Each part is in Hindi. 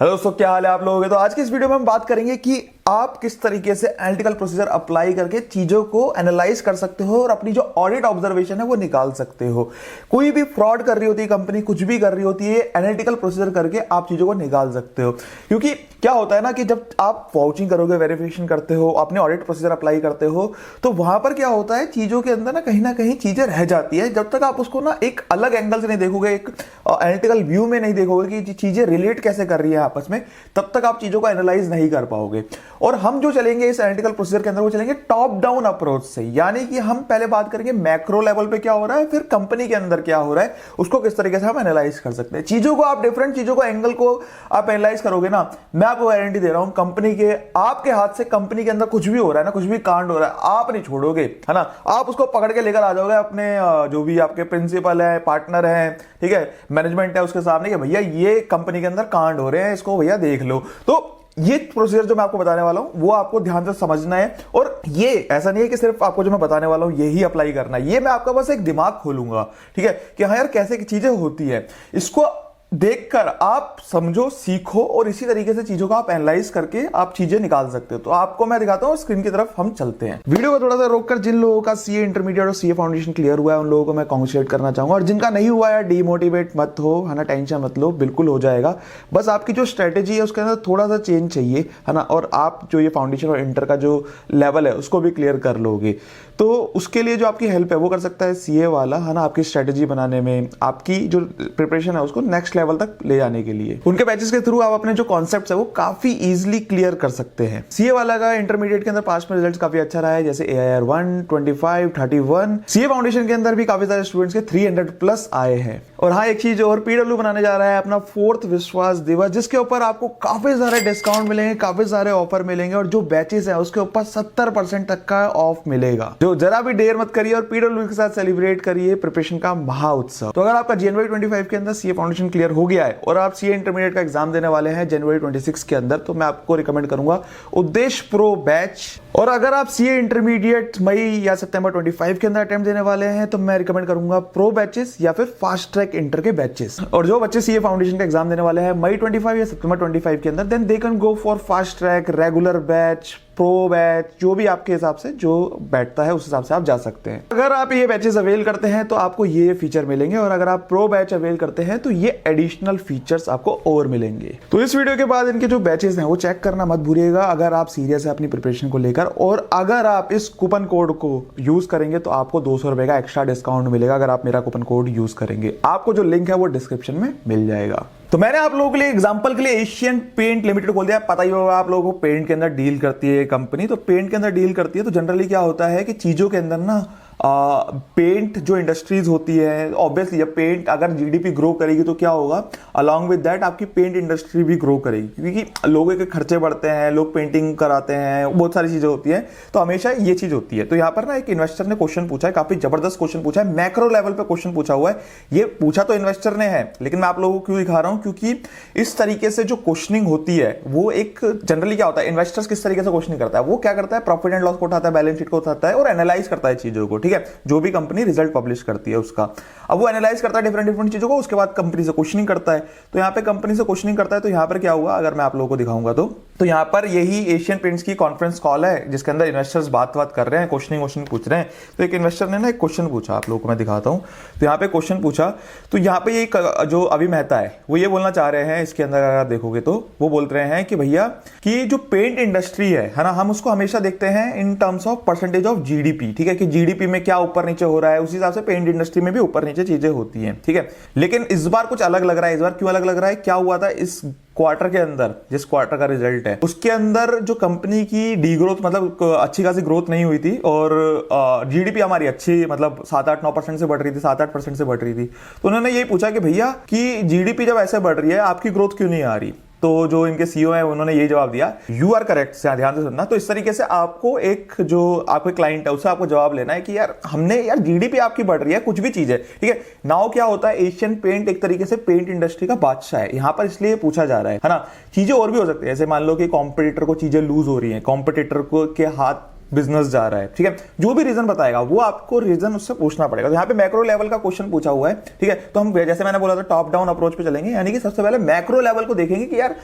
हेलो दोस्तों, क्या हाल है आप लोगों के। तो आज की इस वीडियो में हम बात करेंगे कि आप किस तरीके से एनालिटिकल प्रोसीजर अप्लाई करके चीजों को एनालाइज कर सकते हो और अपनी जो ऑडिट ऑब्जर्वेशन है वो निकाल सकते हो। कोई भी फ्रॉड कर रही होती है कंपनी, कुछ भी कर रही होती है, एनालिटिकल प्रोसीजर करके आप चीजों को निकाल सकते हो। क्योंकि क्या होता है ना कि जब आप वाउचिंग करोगे, वेरिफिकेशन करते हो, अपने ऑडिट प्रोसीजर अप्लाई करते हो, तो वहां पर क्या होता है, चीजों के अंदर ना कहीं चीजें रह जाती है। जब तक आप उसको ना एक अलग एंगल से नहीं देखोगे, एक एनालिटिकल व्यू में नहीं देखोगे कि चीजें रिलेट कैसे कर रही है आपस में, तब तक आप चीजों को एनालाइज नहीं कर पाओगे। और हम जो चलेंगे इस एनालिटिकल प्रोसीजर के अंदर, वो चलेंगे टॉप डाउन अप्रोच से। यानी कि हम पहले बात करेंगे मैक्रो लेवल पे क्या हो रहा है, फिर कंपनी के अंदर क्या हो रहा है, उसको किस तरीके से हम एनालाइज कर सकते हैं। चीजों को आप डिफरेंट चीजों को, एंगल को आप एनालाइज करोगे ना, मैं आपको गारंटी दे रहा हूं, कंपनी के आपके हाथ से कंपनी के अंदर कुछ भी हो रहा है ना, कुछ भी कांड हो रहा है, आप नहीं छोड़ोगे, है ना। आप उसको पकड़ के लेकर आ जाओगे अपने जो भी आपके प्रिंसिपल है, पार्टनर है, ठीक है, मैनेजमेंट है, उसके सामने कि भैया ये कंपनी के अंदर कांड हो रहे हैं, इसको भैया देख लो। तो ये प्रोसीजर जो मैं आपको बताने वाला हूं वो आपको ध्यान से समझना है। और ये ऐसा नहीं है कि सिर्फ आपको जो मैं बताने वाला हूं यही अप्लाई करना है, ये मैं आपका बस एक दिमाग खोलूंगा, ठीक है, कि हाँ यार कैसे की चीजें होती है, इसको देखकर आप समझो, सीखो और इसी तरीके से चीजों को आप एनालाइज करके आप चीजें निकाल सकते हो। तो आपको मैं दिखाता हूं, स्क्रीन की तरफ हम चलते हैं। वीडियो को थोड़ा सा रोककर जिन लोगों का सीए इंटरमीडिएट और सीए फाउंडेशन क्लियर हुआ है उन लोगों को मैं कांग्रेचुलेट करना चाहूंगा, और जिनका नहीं हुआ है डीमोटिवेट मत हो, है ना, टेंशन मत लो, बिल्कुल हो जाएगा। बस आपकी जो स्ट्रेटेजी है उसके अंदर थोड़ा सा चेंज चाहिए, है ना, और आप जो ये फाउंडेशन और इंटर का जो लेवल है उसको भी क्लियर कर लोगे। तो उसके लिए जो आपकी हेल्प है वो कर सकता है सीए वाला, है ना, आपकी स्ट्रेटेजी बनाने में, आपकी जो प्रिपरेशन है उसको नेक्स्ट लेवल तक ले जाने के लिए। उनके बैचेस के थ्रू आप अपने जो कॉन्सेप्ट्स है वो काफी इजीली क्लियर कर सकते हैं। सीए वाला का इंटरमीडिएट के अंदर पास्ट में रिजल्ट्स काफी अच्छा रहा है, जैसे AIR 1, 25, 31। सीए फाउंडेशन के अंदर भी काफी सारे स्टूडेंट्स के 300 प्लस आए हैं। और हाँ, एक चीज और, पीडब्ल्यू बनाने जा रहा है अपना 4th विश्वास दिवस, जिसके ऊपर आपको काफी सारे डिस्काउंट मिलेंगे, काफी सारे ऑफर मिलेंगे, और जो बैचेस है उसके ऊपर 70% तक का ऑफ मिलेगा। जो जरा भी देर मत करिए और पीडब्ल्यू के साथ सेलिब्रेट करिए प्रिपरेशन का महा उत्सव। तो अगर आपका जनवरी 25 के अंदर सीए फाउंडेशन क्लियर हो गया है और आप सीए इंटरमीडिएट का एग्जाम देने वाले हैं जनवरी 26 के अंदर, तो मैं आपको रिकमेंड करूंगा उद्देश्य प्रो बैच। और अगर आप सीए इंटरमीडिएट मई या सितंबर 25 के अंदर अटेम्प्ट देने वाले हैं तो मैं रिकमेंड करूंगा प्रो बैचेस या फिर फास्ट ट्रैक इंटर के बैचेस। और जो बच्चे सीए फाउंडेशन का एग्जाम देने वाले हैं मई 25 या सितंबर 25 के अंदर, then they can go for fast track, regular batch, pro batch, जो भी आपके हिसाब से जो बैठता है उस हिसाब से आप जा सकते हैं। अगर आप ये बैचेस अवेल करते हैं तो आपको ये फीचर मिलेंगे, और अगर आप प्रो बैच अवेल करते हैं तो ये एडिशनल फीचर्स आपको और मिलेंगे। तो इस वीडियो के बाद इनके जो बैचेस हैं वो चेक करना मत भूलिएगा अगर आप सीरियस है अपनी प्रिपरेशन को लेकर। और अगर आप इस कूपन कोड को यूज करेंगे तो आपको 200 रुपए का एक्स्ट्रा डिस्काउंट मिलेगा अगर आप मेरा कूपन कोड यूज करेंगे। आपको जो लिंक है वो डिस्क्रिप्शन में मिल जाएगा। तो मैंने आप लोगों के लिए एग्जांपल के लिए एशियन पेंट लिमिटेड खोल दिया। पता ही होगा आप लोगों को, पेंट के अंदर डील करती है कंपनी। तो पेंट के अंदर डील करती है तो जनरली क्या होता है कि चीजों के अंदर ना पेंट जो इंडस्ट्रीज होती है, ऑब्वियसली जब पेंट अगर जीडीपी ग्रो करेगी तो क्या होगा, अलॉन्ग विद दैट आपकी पेंट इंडस्ट्री भी ग्रो करेगी, क्योंकि लोगों के खर्चे बढ़ते हैं, लोग पेंटिंग कराते हैं, बहुत सारी चीजें होती हैं, तो हमेशा ये चीज होती है। तो यहाँ पर ना एक इन्वेस्टर ने क्वेश्चन पूछा है, काफी जबरदस्त क्वेश्चन पूछा है, मैक्रो लेवल पे क्वेश्चन पूछा हुआ है। ये पूछा तो इन्वेस्टर ने है, लेकिन मैं आप लोगों को क्यों दिखा रहा हूं, क्योंकि इस तरीके से जो क्वेश्चनिंग होती है वो एक जनरली क्या होता है, इन्वेस्टर्स किस तरीके से क्वेश्चनिंग करता है, वो क्या करता है, प्रॉफिट एंड लॉस को उठाता है, बैलेंस शीट को उठाता है और एनालाइज करता है चीजों को, ठीक है, जो भी कंपनी रिजल्ट पब्लिश करती है उसका। अब वो एनालाइज करता है डिफरेंट चीजों को, उसके बाद कंपनी से क्वेश्चनिंग करता है। तो यहाँ पे कंपनी से क्वेश्चनिंग करता है तो यहाँ पर क्या हुआ, अगर मैं आप लोगों को दिखाऊंगा तो यहाँ पर यही एशियन पेंट्स की कॉन्फ्रेंस कॉल है जिसके अंदर इन्वेस्टर्स बात कर रहे हैं, क्वेश्चनिंग पूछ रहे हैं। तो एक इन्वेस्टर ने ना एक क्वेश्चन पूछा, आप लोगों को मैं दिखाता हूं। तो यहाँ पे क्वेश्चन पूछा, तो यहाँ पे ये जो अभी मेहता है वो ये बोलना चाह रहे हैं, इसके अंदर अगर आप देखोगे तो वो बोल रहे हैं कि भैया कि जो पेंट इंडस्ट्री है ना, हम उसको हमेशा देखते हैं इन terms of percentage of GDP, ठीक है, कि जीडीपी में क्या ऊपर नीचे हो रहा है, उसी हिसाब से पेंट इंडस्ट्री में भी ऊपर नीचे चीजें होती हैं, ठीक है। लेकिन इस बार कुछ अलग लग रहा है। इस बार क्यों अलग लग रहा है, क्या हुआ था इस क्वार्टर के अंदर, जिस क्वार्टर का रिजल्ट है उसके अंदर जो कंपनी की डी ग्रोथ, मतलब अच्छी खासी ग्रोथ नहीं हुई थी, और जीडीपी हमारी अच्छी, मतलब 7-8-9% से बढ़ रही थी, 7-8% से बढ़ रही थी। तो उन्होंने ये पूछा कि भैया कि जीडीपी जब ऐसे बढ़ रही है आपकी ग्रोथ क्यों नहीं आ रही। तो जो इनके सीईओ है उन्होंने ये जवाब दिया, यू आर करेक्ट, ध्यान से सुनना। तो इस तरीके से आपको एक जो आपके क्लाइंट है उससे आपको जवाब लेना है कि यार हमने, यार जीडीपी आपकी बढ़ रही है, कुछ भी चीज है, ठीक है। नाउ क्या होता है, एशियन पेंट एक तरीके से पेंट इंडस्ट्री का बादशाह है यहाँ पर, इसलिए पूछा जा रहा है ना। चीजें और भी हो सकती है, जैसे मान लो कि कॉम्पिटिटर को चीजें लूज हो रही है, कॉम्पिटिटर को के हाथ बिजनेस जा रहा है, ठीक है, जो भी रीजन बताएगा वो आपको रीजन उससे पूछना पड़ेगा। तो यहाँ पे मैक्रो लेवल का क्वेश्चन पूछा हुआ है, ठीक है। तो हम जैसे मैंने बोला था टॉप डाउन अप्रोच पे चलेंगे, यानी कि सबसे पहले मैक्रो लेवल को देखेंगे कि यार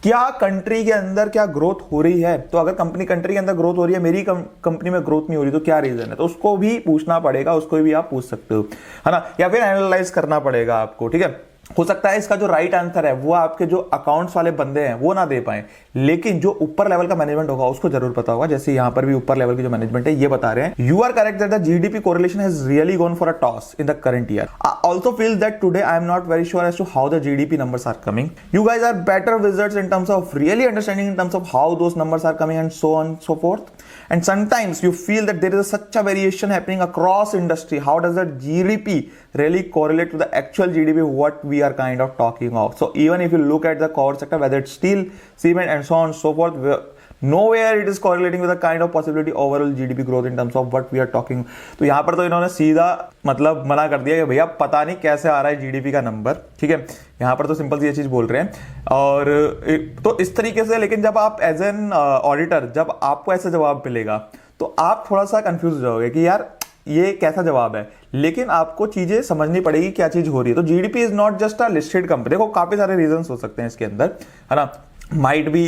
क्या कंट्री के अंदर क्या ग्रोथ हो रही है। तो अगर कंट्री के अंदर ग्रोथ हो रही है, मेरी कंपनी में ग्रोथ नहीं हो रही, तो क्या रीजन है, तो उसको भी पूछना पड़ेगा, उसको भी आप पूछ सकते हो, है ना, या फिर एनालाइज करना पड़ेगा आपको। ठीक है, हो सकता है इसका जो राइट आंसर है वो आपके जो अकाउंट्स वाले बंदे हैं वो ना दे पाए, लेकिन जो ऊपर लेवल का मैनेजमेंट होगा उसको जरूर पता होगा। जैसे यहां पर भी ऊपर लेवल की जो मैनेजमेंट है ये बता रहे हैं, you are correct that the GDP correlation has really gone for a toss in the current year. I also feel that today I am not very sure as to how the GDP numbers are coming. You guys are better wizards in terms of really understanding in terms of how those numbers are coming and so on so forth. And sometimes you feel that there is such a variation happening across industry. How does the GDP really correlate to the actual GDP, what we are kind of talking of? So even if you look at the core sector, whether it's steel, cement and so on and so forth, nowhere it is correlating with the kind of possibility overall GDP growth in terms of what we are talking. तो यहाँ पर तो इन्होंने सीधा मतलब मना कर दिया कि भैया पता नहीं कैसे आ रहा है जीडीपी का नंबर। ठीक है, यहाँ पर तो सिंपल सी ये चीज बोल रहे हैं। और तो इस तरीके से, लेकिन जब आप एज एन ऑडिटर जब आपको ऐसा जवाब मिलेगा तो आप थोड़ा सा कंफ्यूज हो जाओगे कि यार ये कैसा जवाब है, लेकिन आपको चीजें समझनी पड़ेगी क्या चीज हो रही है। तो GDP is not just a listed company. देखो काफी सारे रीजंस हो सकते हैं इसके अंदर, है ना, माइट भी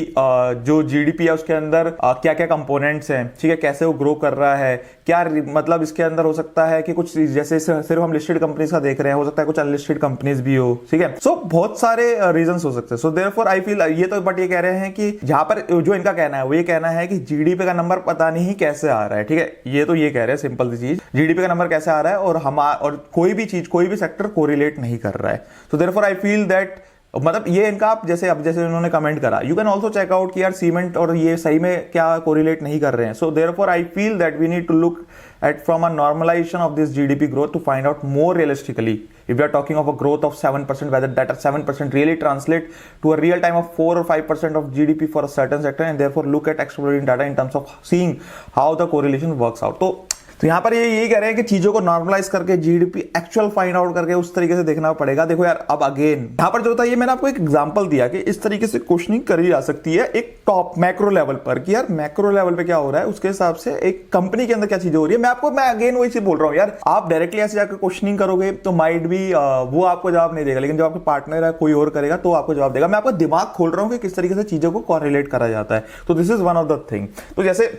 जो जीडीपी है उसके अंदर क्या क्या कंपोनेंट्स हैं, ठीक है, कैसे वो ग्रो कर रहा है, क्या मतलब इसके अंदर हो सकता है कि कुछ जैसे सिर्फ हम लिस्टेड कंपनीज का देख रहे हैं, हो सकता है कुछ अनलिस्टेड कंपनीज भी हो। ठीक है, सो बहुत सारे रीजंस हो सकते हैं। सो देयरफॉर आई फील ये तो बट ये कह रहे हैं कि यहाँ पर जो इनका कहना है वो ये कहना है कि जीडीपी का नंबर पता नहीं कैसे आ रहा है। ठीक है, ये तो ये कह रहे हैं सिंपल सी चीज, जीडीपी का नंबर कैसे आ रहा है और कोई भी चीज कोई भी सेक्टर कोरिलेट नहीं कर रहा है। So therefore I feel that मतलब ये इनका आप जैसे उन्होंने कमेंट करा, you can also check out कि यार सीमेंट और ये सही में क्या कोरिलेट नहीं कर रहे हैं। So therefore I feel that we need to look at from a normalization of this GDP growth to find out more realistically if we are talking of a growth of 7%, whether that 7% really translate to a real time of 4 or 5% of GDP for a certain sector, and therefore look at exploring data in terms of seeing how the correlation works out. तो यहाँ पर ये यही कह रहे हैं कि चीजों को नॉर्मलाइज करके जीडीपी एक्चुअल फाइंड आउट करके उस तरीके से देखना पड़ेगा। देखो यार, अब अगेन यहाँ पर जो होता है, ये मैंने आपको एक एग्जांपल दिया कि इस तरीके से क्वेश्चनिंग करी जा सकती है एक टॉप मैक्रो लेवल पर कि यार मैक्रो लेवल पे क्या हो रहा है, उसके हिसाब से एक कंपनी के अंदर क्या चीजें हो रही है। मैं अगेन वही से बोल रहा हूँ यार, आप डायरेक्टली ऐसे जाकर क्वेश्चनिंग करोगे तो माइट भी वो आपको जवाब नहीं देगा, लेकिन जब आपके पार्टनर है कोई और करेगा तो आपको जवाब देगा। मैं आपका दिमाग खोल रहा हूँ कि किस तरीके से चीजों को कॉरिलेट करा जाता है। तो this is one of the thing. तो जैसे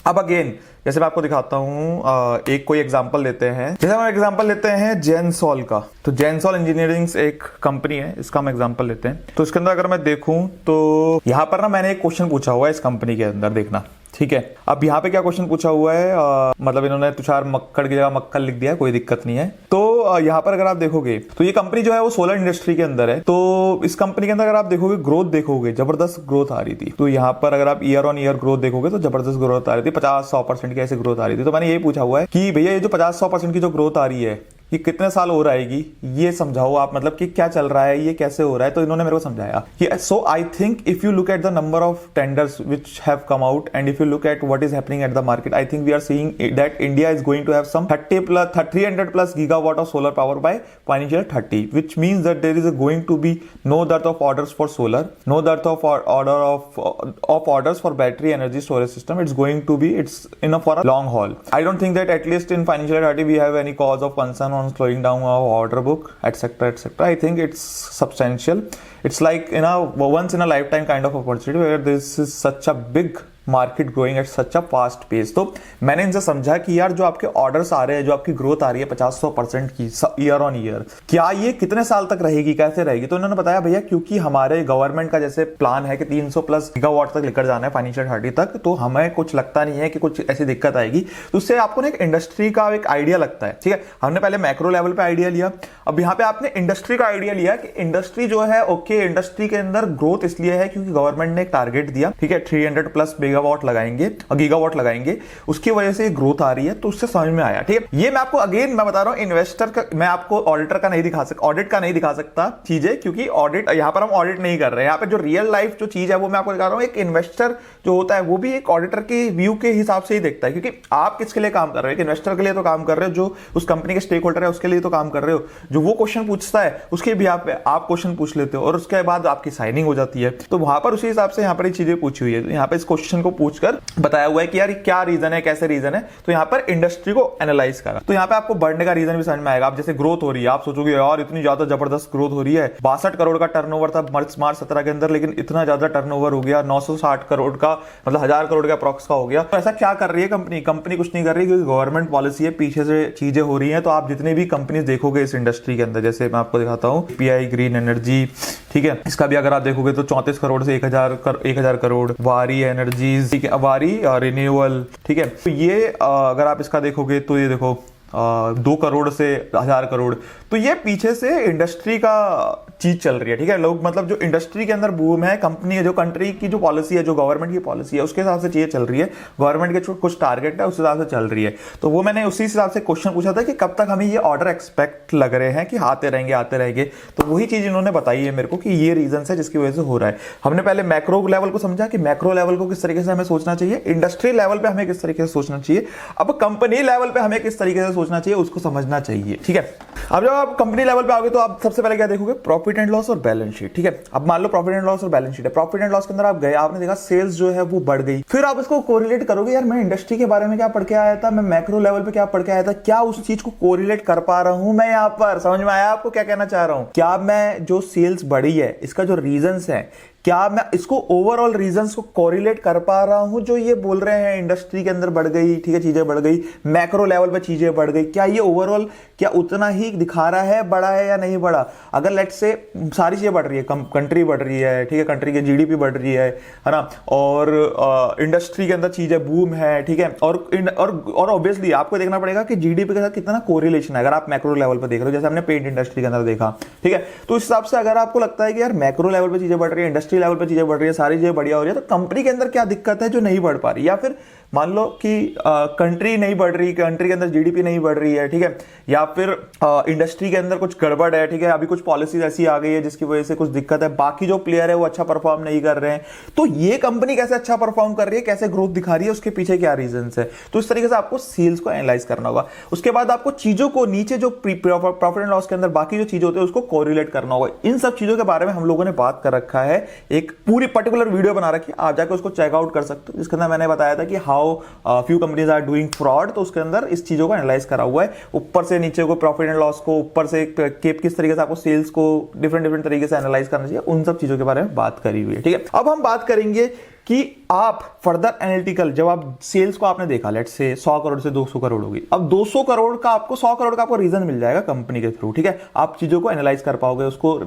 अब अगेन जैसे मैं आपको दिखाता हूं, एक कोई एग्जांपल लेते हैं, जैसे हम एग्जांपल लेते हैं जेनसॉल का। तो जेनसॉल इंजीनियरिंग एक कंपनी है, इसका हम एग्जांपल लेते हैं। तो इसके अंदर अगर मैं देखूं तो यहां पर ना मैंने एक क्वेश्चन पूछा हुआ है इस कंपनी के अंदर, देखना। ठीक है, अब यहाँ पे क्या क्वेश्चन पूछा हुआ है, मतलब इन्होंने तुषार मक्कड़ की जगह मक्कल लिख दिया है, कोई दिक्कत नहीं है। तो यहाँ पर अगर आप देखोगे तो ये कंपनी जो है वो सोलर इंडस्ट्री के अंदर है। तो इस कंपनी के अंदर अगर आप देखोगे ग्रोथ देखोगे, जबरदस्त ग्रोथ आ रही थी। तो यहाँ पर अगर आप ईयर ऑन ईयर ग्रोथ देखोगे तो जबरदस्त ग्रोथ आ रही थी, 50-100% की ऐसी ग्रोथ आ रही थी। तो मैंने यही पूछा हुआ है कि भैया ये जो 50-100% की जो ग्रोथ आ रही है ये कितने साल हो रहेगी, ये समझाओ आप, मतलब कि क्या चल रहा है, ये कैसे हो रहा है। तो इन्होंने मेरे को समझाया कि so I think if you look at the number of tenders which have come out and if you look at what is happening at the market, I think we are seeing that India is going to have some 300 plus gigawatt of solar power by financial 30, which means that there is going to be no dearth of orders for solar, no dearth of orders for battery energy storage system. It's enough for a long haul. I don't think that at least in financial 30 we have any cause of concern on slowing down our order book, etc. I think it's substantial. It's like once in a lifetime kind of opportunity where this is such a big market growing at such a fast pace. तो मैंने इनसे समझा कि यार जो आपके ऑर्डर्स आ रहे हैं, जो आपकी ग्रोथ आ रही है 50-100% की ईयर ऑन ईयर, क्या ये कितने साल तक रहेगी, कैसे रहेगी। तो उन्होंने बताया भैया क्योंकि हमारे गवर्नमेंट का जैसे प्लान है कि 300 प्लस गीगावाट तक लेकर जाना है फाइनेंशियल 30 तक, तो हमें कुछ लगता नहीं है कि कुछ ऐसी दिक्कत आएगी। तो उससे आपको ना एक इंडस्ट्री का एक आइडिया लगता है। ठीक है, हमने पहले मैक्रो लेवल पे आइडिया लिया, अब यहाँ पे आपने इंडस्ट्री का आइडिया लिया कि इंडस्ट्री जो है ओके, इंडस्ट्री के अंदर ग्रोथ इसलिए है क्योंकि गवर्नमेंट ने एक टारगेट दिया, ठीक है, 300 प्लस गीगावाट लगाएंगे, उसकी वजह से ग्रोथ आ रही है। तो उससे समझ में आया। ठीक है, ये मैं आपको अगेन मैं बता रहा हूं, इन्वेस्टर का मैं आपको ऑडिटर का नहीं दिखा सकता, ऑडिट का नहीं दिखा सकता चीजें, क्योंकि ऑडिट यहां पर हम ऑडिट नहीं कर रहे हैं। यहां पर जो रियल लाइफ जो चीज है वो मैं आपको दिखा रहा हूं। एक इन्वेस्टर जो होता है वो भी एक ऑडिटर के व्यू के हिसाब से ही देखता है, क्योंकि आप किसके लिए काम कर रहे हो, एक इन्वेस्टर के लिए तो काम कर रहे हो, जो उस कंपनी के स्टेक होल्डर है उसके लिए तो काम कर रहे हो, जो वो क्वेश्चन पूछता है उसके भी आप क्वेश्चन पूछ लेते हो और उसके बाद आपकी साइनिंग हो जाती है। तो वहां पर उसी हिसाब से यहाँ पर चीजें पूछी हुई है। तो यहाँ पे इस क्वेश्चन को पूछकर बताया हुआ है कि यार क्या रीजन है, कैसे रीजन है। तो यहाँ पर इंडस्ट्री को एनालाइज करा, तो यहाँ पे आपको बढ़ने का रीजन भी समझ में आएगा। आप जैसे ग्रोथ हो रही है, आप सोचोगे यार इतनी ज्यादा जबरदस्त ग्रोथ हो रही है, 62 करोड़ का टर्नओवर था मार्च 17 के अंदर, लेकिन इतना ज्यादा टर्नओवर हो गया 960 करोड़ का, मतलब 1000 करोड़ का अप्रॉक्स का हो गया। तो ऐसा क्या कर रही है कंपनी? कंपनी कुछ नहीं कर रही, क्योंकि गवर्नमेंट पॉलिसी है, पीछे से चीजें हो रही हैं। तो आप जितने भी कंपनीज देखोगे इस इंडस्ट्री के अंदर, जैसे मैं आपको दिखाता हूँ पीआई ग्रीन एनर्जी, ठीक है, इसका भी अगर आप देखोगे तो 34 करोड़ से 1000 करोड़, वारी एनर्जीज, ठीक है, वारी रिन्यूअल, ठीक है। तो ये अगर आप इसका देखोगे तो ये देखो 2 करोड़ से 1000 करोड़। तो ये पीछे से इंडस्ट्री का चीज चल रही है, ठीक है। लोग मतलब जो इंडस्ट्री के अंदर बूम है, कंपनी जो कंट्री की जो पॉलिसी है, जो गवर्नमेंट की पॉलिसी है, उसके हिसाब से चीजें चल रही है। गवर्नमेंट के कुछ टारगेट है, उस हिसाब से चल रही है। तो वो मैंने उसी हिसाब से क्वेश्चन पूछा था कि कब तक हमें ये ऑर्डर एक्सपेक्ट लग रहे हैं कि आते रहेंगे। तो वही चीज इन्होंने बताई है मेरे को कि ये रीजन है जिसकी वजह से हो रहा है। हमने पहले मैक्रो लेवल को समझा कि मैक्रो लेवल को किस तरीके से हमें सोचना चाहिए, इंडस्ट्री लेवल पे हमें किस तरीके से सोचना चाहिए, अब कंपनी लेवल पे हमें किस तरीके से सोचना चाहिए उसको समझना चाहिए, ठीक है। अब जब आप कंपनी लेवल पे आओगे तो आप सबसे पहले क्या देखोगे? प्रॉफिट एंड लॉस और बैलेंस शीट, ठीक है। अब मान लो प्रॉफिट एंड लॉस और बैलेंस शीट है। प्रॉफिट एंड लॉस के अंदर आप गए, आपने देखा सेल्स जो है वो बढ़ गई। फिर आप इसको कोरिलेट करोगे, यार मैं इंडस्ट्री के बारे में क्या पढ़ के आया था, मैं मैक्रो लेवल पे क्या पढ़ के आया था, क्या उस चीज को कोरिलेट कर पा रहा हूं मैं? यहां पर समझ में आया आपको क्या कहना चाह रहा हूं? क्या मैं जो सेल्स बढ़ी है इसका जो रीजंस है, क्या मैं इसको ओवरऑल रीजंस को कोरिलेट कर पा रहा हूं? जो ये बोल रहे हैं इंडस्ट्री के अंदर बढ़ गई, ठीक है, चीजें बढ़ गई, मैक्रो लेवल पे चीजें बढ़ गई, क्या ये ओवरऑल क्या उतना ही दिखा रहा है, बढ़ा है या नहीं बढ़ा? अगर लेट्स से सारी चीजें बढ़ रही है, कंट्री बढ़ रही है, ठीक है, कंट्री की जीडीपी बढ़ रही है ना, और इंडस्ट्री के अंदर चीजें बूम है, ठीक है, और ऑब्वियसली आपको देखना पड़ेगा कि जीडीपी के साथ कितना कोरिलेशन है। अगर आप मैक्रो लेवल पर देख रहे हो, जैसे हमने पेंट इंडस्ट्री के अंदर देखा, ठीक है, तो इस हिसाब से अगर आपको लगता है कि यार मैक्रो लेवल पर चीजें बढ़ रही है, इंडस्ट्री लेवल पे चीजें बढ़ रही है, सारी चीजें बढ़िया हो रही है, तो कंपनी के अंदर क्या दिक्कत है जो नहीं बढ़ पा रही? या फिर मान लो कि कंट्री नहीं बढ़ रही, कंट्री के अंदर जीडीपी नहीं बढ़ रही है, ठीक है, या फिर इंडस्ट्री के अंदर कुछ गड़बड़ है, ठीक है, अभी कुछ पॉलिसीज ऐसी आ गई है जिसकी वजह से कुछ दिक्कत है, बाकी जो प्लेयर है वो अच्छा परफॉर्म नहीं कर रहे हैं। तो ये कंपनी कैसे अच्छा परफॉर्म कर रही है, कैसे ग्रोथ दिखा रही है, उसके पीछे क्या रीजन है? तो इस तरीके से आपको सेल्स को एनालाइज करना होगा। उसके बाद आपको चीजों को नीचे जो प्रॉफिट एंड लॉस के अंदर बाकी जो चीजें होती है उसको कोरिलेट करना होगा। इन सब चीजों के बारे में हम लोगों ने बात कर रखा है, एक पूरी पर्टिकुलर वीडियो बना रखी है, आप जाकर उसको चेकआउट कर सकते हो, जिसके अंदर मैंने बताया था कि how few companies are doing fraud. तो उसके अंदर इस चीजों को एनालाइज करा हुआ है, ऊपर से नीचे को प्रॉफिट एंड लॉस को, ऊपर से किस तरीके से आपको सेल्स को डिफरेंट तरीके से एनालाइज करना चाहिए, उन सब चीजों के बारे में बात करी हुई है, ठीक है। अब हम बात करेंगे कि आप फर्दर एनालिटिकल, जब आप सेल्स को आपने देखा, लेट्स से 100 करोड़ से 200 करोड़ होगी, अब 200 करोड़ का आपको 100 करोड़ का आपको रीजन मिल जाएगा कंपनी के थ्रू, ठीक है। आप चीजों को एनालाइज कर पाओगे, उसको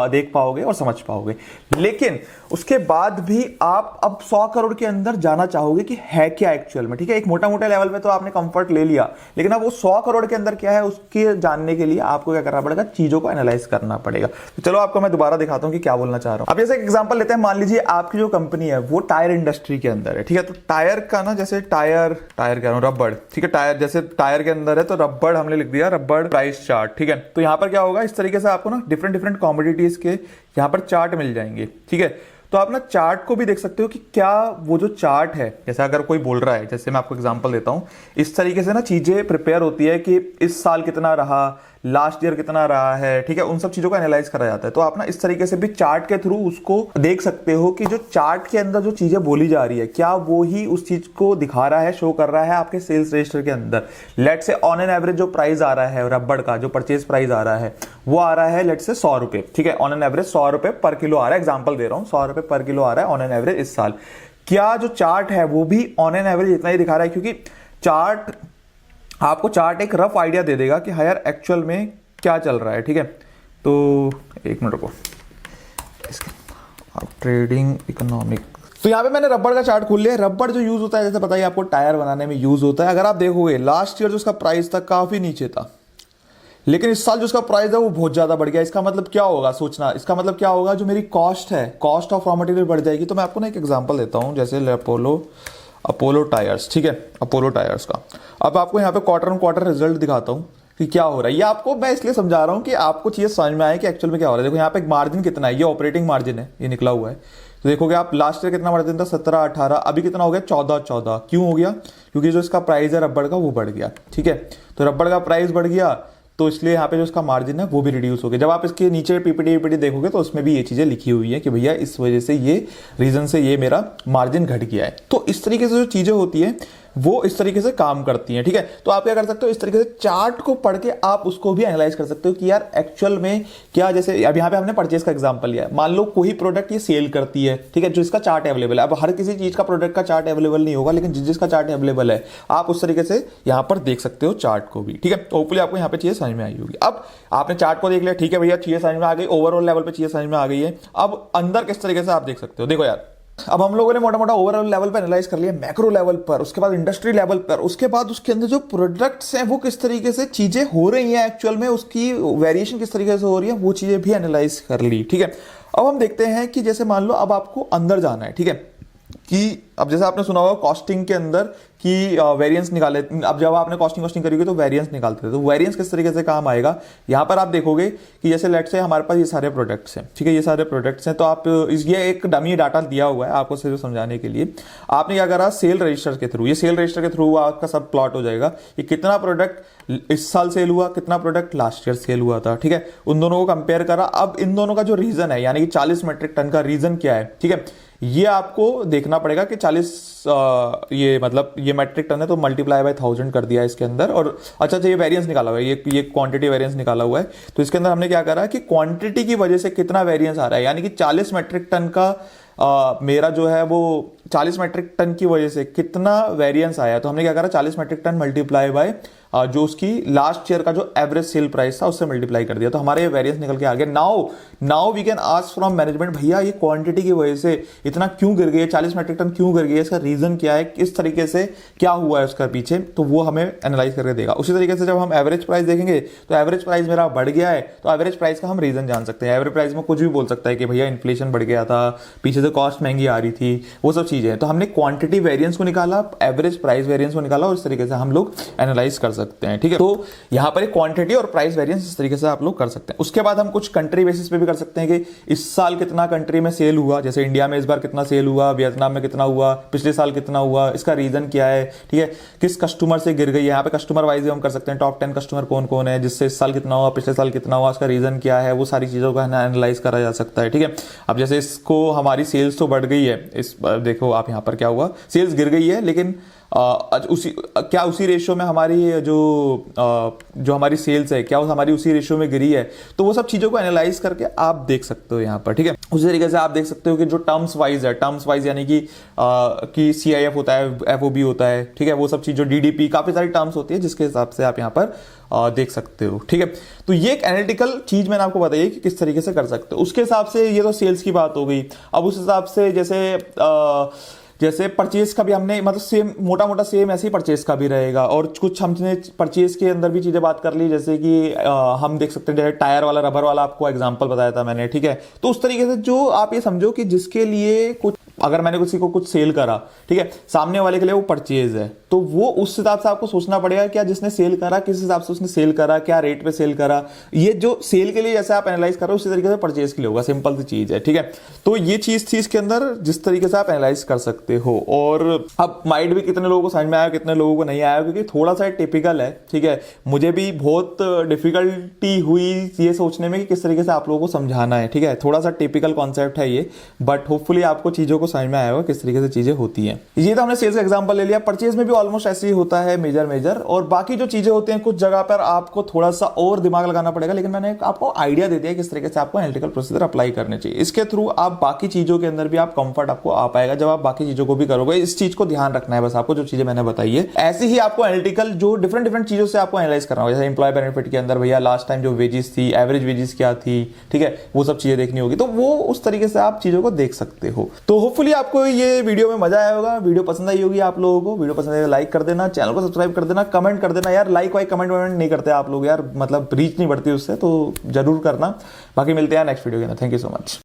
देख पाओगे और समझ पाओगे। लेकिन उसके बाद भी आप अब 100 करोड़ के अंदर जाना चाहोगे कि है क्या एक्चुअल में, ठीक है। एक मोटा लेवल पे तो आपने कंफर्ट ले लिया, लेकिन अब वो 100 करोड़ के अंदर क्या है उसके जानने के लिए आपको क्या करना पड़ेगा? चीजों को एनालाइज करना पड़ेगा। तो चलो आपको मैं दोबारा दिखाता हूं कि क्या बोलना चाह रहा हूं। अब जैसे एक एग्जांपल लेते हैं, मान लीजिए आपकी जो कंपनी है वो टायर इंडस्ट्री के अंदर है, ठीक है। तो टायर का ना, जैसे टायर कह रहा हूं, रबड़, ठीक है, टायर जैसे टायर के अंदर है तो रबड़ हमने लिख दिया, रबड़ प्राइस चार्ट, ठीक है। तो यहां पर क्या होगा, इस तरीके से आपको ना डिफरेंट कॉमोडिटीज के यहां पर चार्ट मिल जाएंगे, ठीक है। तो आप ना चार्ट को भी देख सकते हो कि क्या वो जो चार्ट है, जैसे अगर कोई बोल रहा है, जैसे मैं आपको एग्जांपल देता हूं, इस तरीके से ना चीजें प्रिपेयर होती है कि इस साल कितना रहा, लास्ट ईयर कितना रहा है, ठीक है, उन सब चीजों को एनालाइज करा जाता है। तो आप ना इस तरीके से भी चार्ट के थ्रू उसको देख सकते हो कि जो चार्ट के अंदर जो चीजें बोली जा रही है, क्या वो ही उस चीज को दिखा रहा है, शो कर रहा है आपके सेल्स रजिस्टर के अंदर। Let's say on an average जो प्राइस आ रहा है रबड़ का, जो परचेज प्राइस आ रहा है वो आ रहा है लेट्स से 100 रुपए, ठीक है, ऑन एन एवरेज 100 रुपए पर किलो आ रहा है, एग्जाम्पल दे रहा हूं, 100 रुपए पर किलो आ रहा है ऑन एन एवरेज इस साल। क्या जो चार्ट है वो भी ऑन एन एवरेज इतना ही दिखा रहा है? क्योंकि चार्ट आपको चार्ट एक रफ आइडिया दे देगा कि हाँ यार एक्चुअल में क्या चल रहा है, ठीक है। तो एक मिनट रुको, ट्रेडिंग इकोनॉमिक, तो यहां पे मैंने रबड़ का चार्ट खोल लिया। रबड़ जो यूज होता है, जैसे बताइए आपको टायर बनाने में यूज होता है। अगर आप देखोगे लास्ट ईयर जो उसका प्राइस था काफी नीचे था, लेकिन इस साल जो उसका प्राइस है वो बहुत ज्यादा बढ़ गया। इसका मतलब क्या होगा, सोचना, इसका मतलब क्या होगा, जो मेरी कॉस्ट है, कॉस्ट ऑफ रॉ मटेरियल बढ़ जाएगी। तो मैं आपको ना एक एग्जांपल देता हूं, जैसे अपोलो टायर्स, ठीक है, अपोलो टायर्स का। अब आपको यहाँ पे क्वार्टर ऑन क्वार्टर रिजल्ट दिखाता हूँ कि क्या हो रहा है। ये आपको मैं इसलिए समझा रहा हूँ कि आपको चीजें समझ में आए कि एक्चुअल में क्या हो रहा है। देखो यहाँ पे मार्जिन कितना है, ये ऑपरेटिंग मार्जिन है, ये निकला हुआ है। तो देखोगे आप लास्ट ईयर कितना मार्जिन था, 17-18, अभी कितना हो गया, 14-14। क्यों हो गया? क्योंकि जो इसका प्राइस है रबड़ का वो बढ़ गया, ठीक है। तो रबड़ का प्राइस बढ़ गया तो इसलिए यहाँ पे जो इसका मार्जिन है वो भी रिड्यूस हो गया। जब आप इसके नीचे पीपीटी देखोगे तो उसमें भी ये चीजें लिखी हुई है कि भैया इस वजह से ये रीजन से ये मेरा मार्जिन घट गया है। तो इस तरीके से जो चीजें होती है वो इस तरीके से काम करती हैं, ठीक है। तो आप क्या कर सकते हो, इस तरीके से चार्ट को पढ़ के आप उसको भी एनालाइज कर सकते हो कि यार एक्चुअल में क्या, जैसे अब यहाँ पे हमने परचेज का एग्जांपल लिया है। मान लो कोई प्रोडक्ट ये सेल करती है, ठीक है, जो इसका चार्ट अवेलेबल है। अब हर किसी चीज का प्रोडक्ट का चार्ट अवेलेबल नहीं होगा, लेकिन जिसका चार्ट अवेलेबल है आप उस तरीके से यहाँ पर देख सकते हो चार्ट को भी, ठीक है। होपफुली आपको यहाँ पे चीजें समझ में आई होगी। अब आपने चार्ट को देख लिया, ठीक है भैया, चीजें समझ में आ गई, ओवरऑल लेवल पे चीजें समझ में आ गई है। अब अंदर किस तरीके से आप देख सकते हो, देखो यार, अब हम लोगों ने मोटा मोटा ओवरऑल लेवल पर एनालाइज कर लिया, मैक्रो लेवल पर, उसके बाद इंडस्ट्री लेवल पर, उसके बाद उसके अंदर जो प्रोडक्ट्स हैं वो किस तरीके से चीजें हो रही हैं एक्चुअल में, उसकी वेरिएशन किस तरीके से हो रही है, वो चीजें भी एनालाइज कर ली, ठीक है। अब हम देखते हैं कि जैसे मान लो अब आपको अंदर जाना है, ठीक है, कि अब जैसे आपने सुना होगा कॉस्टिंग के अंदर कि वेरिएंस निकाले, अब जब आपने कॉस्टिंग करी तो वेरिएंस निकालते थे, तो वेरिएंस किस तरीके से काम आएगा, यहां पर आप देखोगे कि जैसे लेट से हमारे पास ये सारे प्रोडक्ट्स हैं, ठीक है, ये सारे प्रोडक्ट्स हैं, तो आप ये एक डमी डाटा दिया हुआ है आपको सिर्फ समझाने के लिए। आपने क्या करा, सेल रजिस्टर के थ्रू, ये सेल रजिस्टर के थ्रू आपका सब प्लॉट हो जाएगा कि कितना प्रोडक्ट इस साल सेल हुआ, कितना प्रोडक्ट लास्ट ईयर सेल हुआ था, ठीक है, उन दोनों को कंपेयर करा। अब इन दोनों का जो रीजन है, यानी कि 40 मेट्रिक टन का रीजन क्या है, ठीक है, ये आपको देखना पड़ेगा कि 40 ये मतलब ये मेट्रिक टन है तो मल्टीप्लाई बाय 1000 कर दिया इसके अंदर। और अच्छा ये वेरिएंस निकाला हुआ है, ये क्वांटिटी वेरिएंस निकाला हुआ है, तो इसके अंदर हमने क्या करा कि क्वांटिटी की वजह से कितना वेरिएंस आ रहा है, यानी कि 40 मेट्रिक टन का मेरा जो है वो 40 मेट्रिक टन की वजह से कितना वेरिएंस आया, तो हमने क्या करा 40 मेट्रिक टन मल्टीप्लाई बाय जो उसकी लास्ट ईयर का जो एवरेज सेल प्राइस था उससे मल्टीप्लाई कर दिया, तो हमारे ये वेरिएंस निकल के आ गया। Now we can ask from management, भैया ये क्वांटिटी की वजह से इतना क्यों गिर गई, 40 मेट्रिक टन क्यों गिर गई, इसका रीजन क्या है, किस तरीके से क्या हुआ है उसका पीछे, तो वो हमें एनालाइज करके देगा। उसी तरीके से जब हम एवरेज प्राइस देखेंगे तो एवरेज प्राइस मेरा बढ़ गया है, तो एवरेज प्राइस का हम रीजन जान सकते हैं। एवरेज प्राइस में कुछ भी बोल सकता है कि भैया इन्फ्लेशन बढ़ गया था, पीछे से कॉस्ट महंगी आ रही थी, वो सब चीजें। तो हमने क्वांटिटी वेरिएंस को निकाला, एवरेज प्राइस वेरिएंस को निकाला, और इस तरीके से हम लोग एनालाइज कर सकते हैं, ठीक है। तो यहां पर क्वांटिटी और प्राइस वेरिएंस इस तरीके से आप लोग कर सकते हैं। उसके बाद हम कुछ कंट्री बेसिस पे भी कर सकते हैं कि इस साल कितना कंट्री में सेल हुआ, जैसे इंडिया में इस बार कितना सेल हुआ, वियतनाम में कितना हुआ, पिछले साल कितना हुआ, इसका रीजन क्या है, ठीक है, किस कस्टमर से गिर गई। यहाँ पे कस्टमर वाइज हम कर सकते हैं, टॉप 10 कस्टमर कौन कौन है, जिससे इस साल कितना हुआ, पिछले साल कितना हुआ, उसका रीजन क्या है, वो सारी चीजों का एनालाइज करा जा सकता है, ठीक है। अब जैसे इसको हमारी सेल्स तो बढ़ गई है, इस देखो आप यहाँ पर क्या हुआ, सेल्स गिर गई है, लेकिन उसी रेशियो में हमारी जो हमारी सेल्स है क्या हमारी उसी रेशियो में गिरी है, तो वो सब चीजों को एनालाइज करके आप देख सकते हो यहाँ पर, ठीक है। उसी तरीके से आप देख सकते हो कि जो टर्म्स वाइज है, टर्म्स वाइज यानी कि CIF होता है, FOB होता है, ठीक है, वो सब चीज जो DDP, काफी सारी टर्म्स होती है जिसके हिसाब से आप यहाँ पर देख सकते हो, ठीक है। तो ये एक एनालिटिकल चीज मैंने आपको बताई कि किस तरीके से कर सकते हो। उसके हिसाब से ये तो सेल्स की बात हो गई। अब उस हिसाब से जैसे परचेज का भी हमने मतलब सेम मोटा मोटा सेम ऐसे ही परचेज का भी रहेगा, और कुछ हमने परचेज के अंदर भी चीजें बात कर ली, जैसे कि हम देख सकते हैं टायर वाला, रबर वाला आपको एग्जांपल बताया था मैंने, ठीक है। तो उस तरीके से जो आप ये समझो कि जिसके लिए कुछ, अगर मैंने किसी को कुछ सेल करा, ठीक है, सामने वाले के लिए वो परचेज है, तो वो उस हिसाब से आपको सोचना पड़ेगा क्या जिसने सेल करा किस हिसाब से उसने सेल करा, क्या रेट पे सेल करा। ये जो सेल के लिए जैसे आप एनालाइज कर रहे हो उसी तरीके से परचेज के लिए होगा, सिंपल सी चीज है, ठीक है। तो ये चीज थी इसके अंदर जिस तरीके से आप एनालाइज कर सकते हो। और अब माइंड भी कितने लोगों को समझ में आया, कितने लोगों को नहीं आया, क्योंकि थोड़ा सा टिपिकल है, ठीक है। मुझे भी बहुत डिफिकल्टी हुई ये सोचने में कि किस तरीके से आप लोगों को समझाना है, ठीक है। थोड़ा सा टिपिकल कॉन्सेप्ट है ये, बट होपफुली आपको चीजों को समझ में आया होगा किस तरीके से चीजें होती हैं। ये तो हमने सेल्स का एग्जांपल ले लिया। परचेज में भी ऑलमोस्ट ऐसे ही होता है, मेजर, और बाकी जो चीजें होती हैं कुछ जगह पर आपको थोड़ा सा और दिमाग लगाना पड़ेगा, लेकिन मैंने आपको आइडिया दे दिया किस तरीके से आपको एनालिटिकल प्रोसीजर अप्लाई करने चाहिए। इसके थ्रू आप बाकी चीजों के अंदर भी आप कंफर्ट आपको आ पाएगा जब आप बाकी चीजों को भी करोगे। इस चीज को ध्यान रखना है बस आपको, जो चीजें मैंने बताई है ऐसी ही आपको एनालिटिकल जो डिफरेंट चीजों से आपको एनालाइज करना होगा। जैसे एम्प्लॉय बेनिफिट के अंदर भैया लास्ट टाइम जो वेजेस थी, एवरेज वेजेस क्या थी, ठीक है, वो सब चीजें देखनी होगी, तो वो उस तरीके से आप चीजों को देख सकते हो। तो होपफुली आपको ये वीडियो में मजा आया होगा, वीडियो पसंद आई होगी आप लोगों को। वीडियो पसंद आए लाइक कर देना, चैनल को सब्सक्राइब कर देना, कमेंट कर देना यार। लाइक वाइक कमेंट नहीं करते आप लोग यार, मतलब रीच नहीं बढ़ती उससे, तो जरूर करना। बाकी मिलते हैं नेक्स्ट वीडियो के अंदर। Thank you so much.